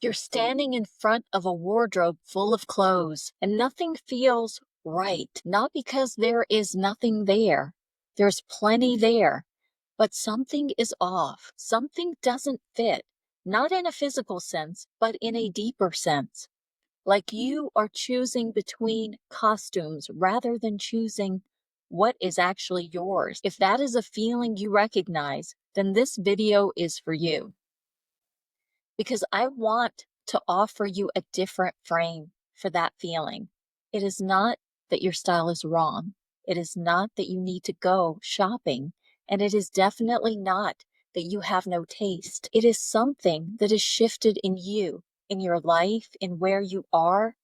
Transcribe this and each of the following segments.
You're standing in front of a wardrobe full of clothes, and nothing feels right. Not because there is nothing there, there's plenty there, but something is off. Something doesn't fit, not in a physical sense, but in a deeper sense. Like you are choosing between costumes rather than choosing what is actually yours. If that is a feeling you recognize, then this video is for you, because I want to offer you a different frame for that feeling. It is not that your style is wrong. It is not that you need to go shopping. And it is definitely not that you have no taste. It is something that is shifted in you, in your life, in where you are,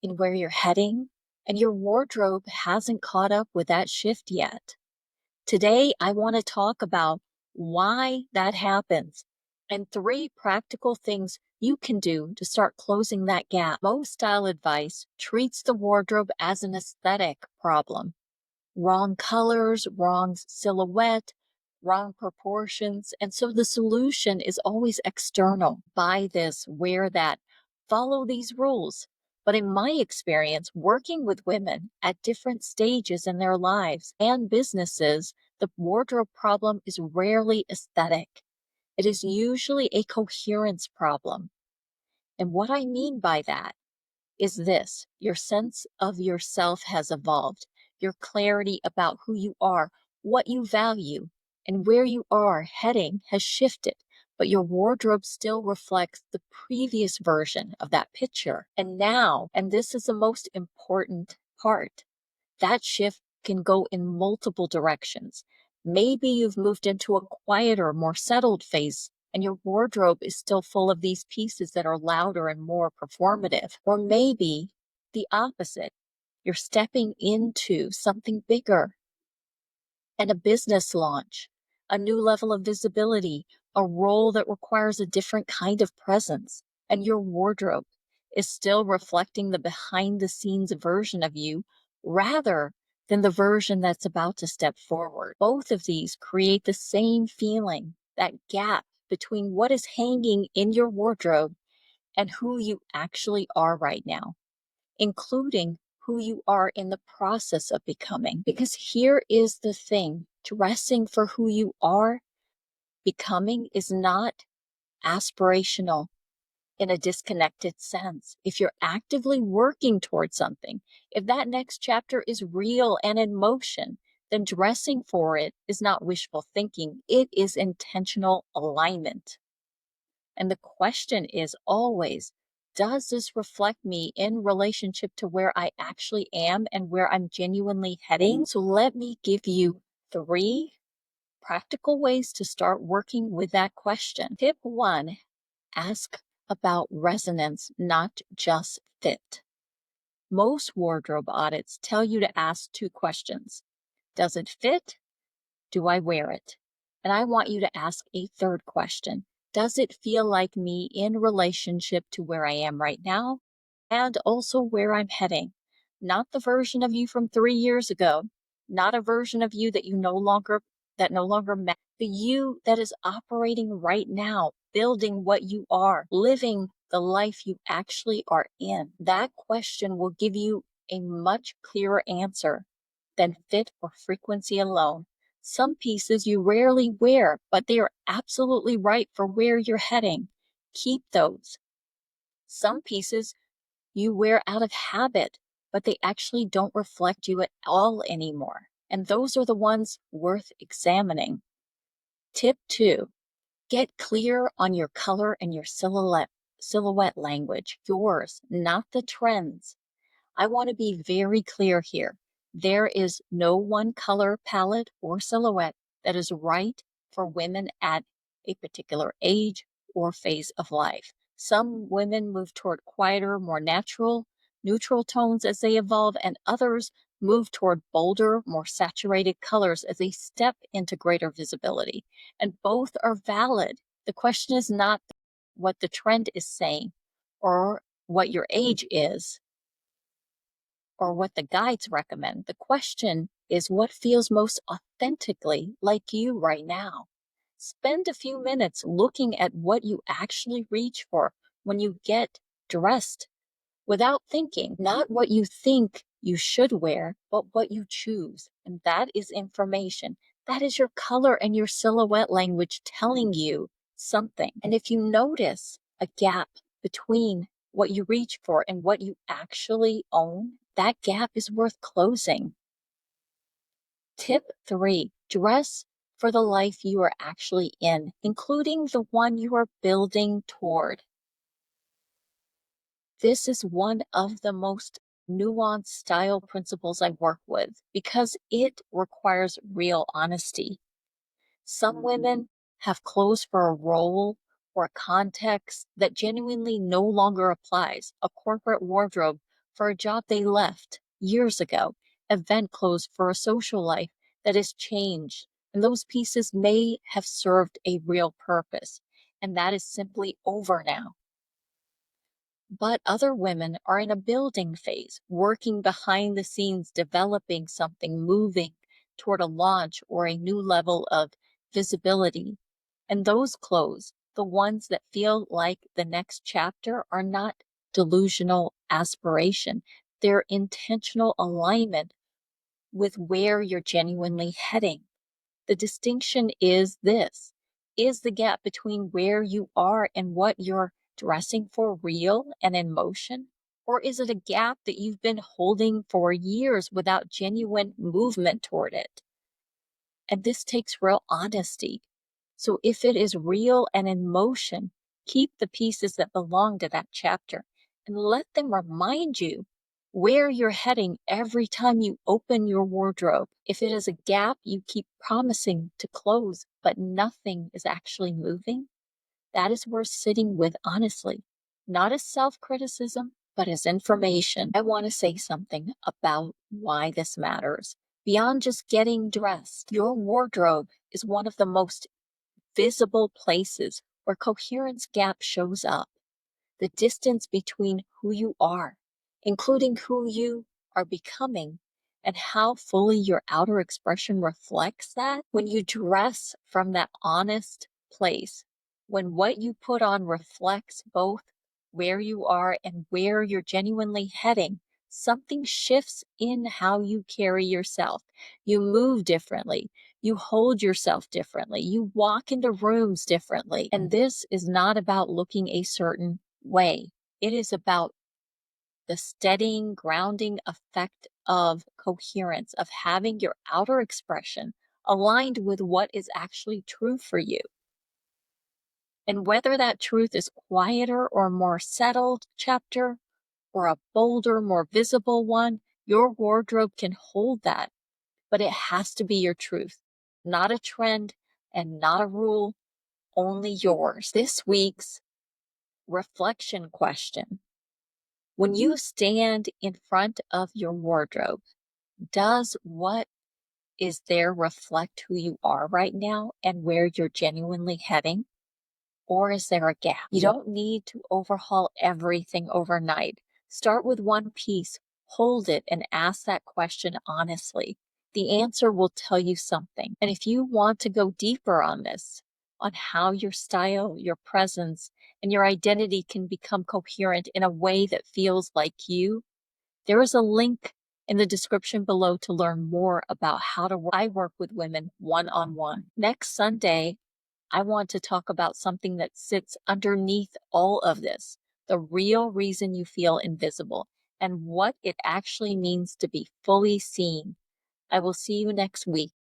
in where you're heading. And your wardrobe hasn't caught up with that shift yet. Today, I want to talk about why that happens and 3 practical things you can do to start closing that gap. Most style advice treats the wardrobe as an aesthetic problem. Wrong colors, wrong silhouette, wrong proportions. And so the solution is always external. Buy this, wear that, follow these rules. But in my experience, working with women at different stages in their lives and businesses, the wardrobe problem is rarely aesthetic. It is usually a coherence problem. And what I mean by that is this: your sense of yourself has evolved. Your clarity about who you are, what you value, and where you are heading has shifted, but your wardrobe still reflects the previous version of that picture. And now, and this is the most important part, that shift can go in multiple directions. Maybe you've moved into a quieter, more settled phase, and your wardrobe is still full of these pieces that are louder and more performative. Or maybe the opposite. You're stepping into something bigger, and a business launch, a new level of visibility, a role that requires a different kind of presence, and your wardrobe is still reflecting the behind the scenes version of you rather than the version that's about to step forward. Both of these create the same feeling, that gap between what is hanging in your wardrobe and who you actually are right now, including who you are in the process of becoming. Because here is the thing: dressing for who you are becoming is not aspirational in a disconnected sense. If you're actively working towards something, if that next chapter is real and in motion, then dressing for it is not wishful thinking. It is intentional alignment. And the question is always, does this reflect me in relationship to where I actually am and where I'm genuinely heading? So let me give you 3 practical ways to start working with that question. Tip 1, ask about resonance, not just fit. Most wardrobe audits tell you to ask 2 questions. Does it fit? Do I wear it? And I want you to ask a third question. Does it feel like me in relationship to where I am right now and also where I'm heading? Not the version of you from 3 years ago, not a version of you that no longer met, the you that is operating right now, building what you are, living the life you actually are in. That question will give you a much clearer answer than fit or frequency alone. Some pieces you rarely wear, but they are absolutely right for where you're heading. Keep those. Some pieces you wear out of habit, but they actually don't reflect you at all anymore. And those are the ones worth examining. Tip 2, get clear on your color and your silhouette language. Yours, not the trends. I want to be very clear here. There is no one color palette or silhouette that is right for women at a particular age or phase of life. Some women move toward quieter, more natural, neutral tones as they evolve, and others move toward bolder, more saturated colors as they step into greater visibility. And both are valid. The question is not what the trend is saying or what your age is, or what the guides recommend. The question is what feels most authentically like you right now. Spend a few minutes looking at what you actually reach for when you get dressed without thinking, not what you think you should wear, but what you choose. And that is information. That is your color and your silhouette language telling you something. And if you notice a gap between what you reach for and what you actually own, that gap is worth closing. Tip 3, dress for the life you are actually in, including the one you are building toward. This is one of the most nuanced style principles I work with because it requires real honesty. Some women have clothes for a role or a context that genuinely no longer applies, a corporate wardrobe for a job they left years ago, event clothes for a social life that has changed, and those pieces may have served a real purpose, and that is simply over now. But other women are in a building phase, working behind the scenes, developing something, moving toward a launch or a new level of visibility. And those clothes, the ones that feel like the next chapter, are not delusional aspiration. They're intentional alignment with where you're genuinely heading. The distinction is this: is the gap between where you are and what you're dressing for real and in motion? Or is it a gap that you've been holding for years without genuine movement toward it? And this takes real honesty. So if it is real and in motion, keep the pieces that belong to that chapter and let them remind you where you're heading every time you open your wardrobe. If it is a gap you keep promising to close, but nothing is actually moving, that is worth sitting with honestly, not as self-criticism, but as information. I want to say something about why this matters. Beyond just getting dressed, your wardrobe is one of the most visible places where coherence gap shows up. The distance between who you are, including who you are becoming, and how fully your outer expression reflects that. When you dress from that honest place, when what you put on reflects both where you are and where you're genuinely heading, something shifts in how you carry yourself. You move differently. You hold yourself differently. You walk into rooms differently. And this is not about looking a certain way. It is about the steadying, grounding effect of coherence, of having your outer expression aligned with what is actually true for you. And whether that truth is quieter or more settled chapter, or a bolder, more visible one, your wardrobe can hold that. But it has to be your truth, not a trend and not a rule, only yours. This week's reflection question: when you stand in front of your wardrobe, does what is there reflect who you are right now and where you're genuinely heading? Or is there a gap? You don't need to overhaul everything overnight. Start with one piece, hold it, and ask that question honestly. The answer will tell you something. And if you want to go deeper on this, on how your style, your presence, and your identity can become coherent in a way that feels like you, there is a link in the description below to learn more about how to work. I work with women one-on-one. Next Sunday, I want to talk about something that sits underneath all of this, the real reason you feel invisible, and what it actually means to be fully seen. I will see you next week.